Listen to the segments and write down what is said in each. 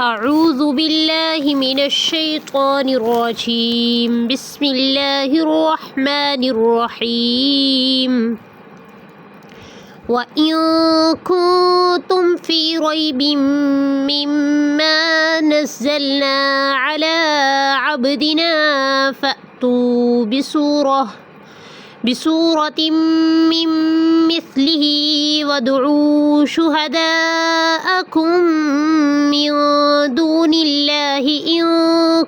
أعوذ بالله من الشيطان الرجيم بسم الله الرحمن الرحيم وإن كنتم في ريب مما نزلنا على عبدنا فأتوا بسورة من مثله وادعوا شهداءكم من دون الله إن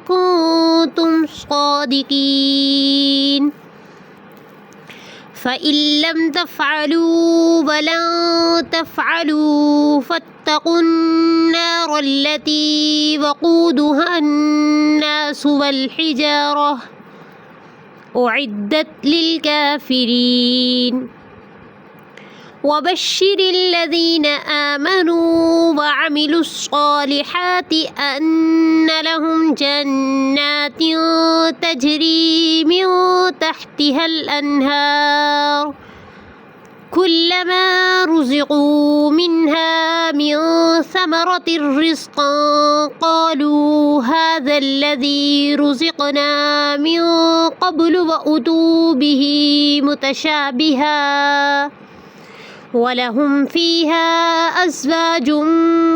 كنتم صادقين فإن لم تفعلوا ولن تفعلوا فاتقوا النار التي وقودها الناس والحجارة أعدت للكافرين وبشر الذين آمنوا وعملوا الصالحات أن لهم جنات تجري من تحتها الأنهار كلما رزقوا منها من ثمرة رزقا قالوا هذا الذي رزقنا من قبل وأتوا به متشابها ولهم فيها أزواج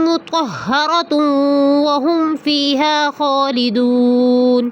مطهرة وهم فيها خالدون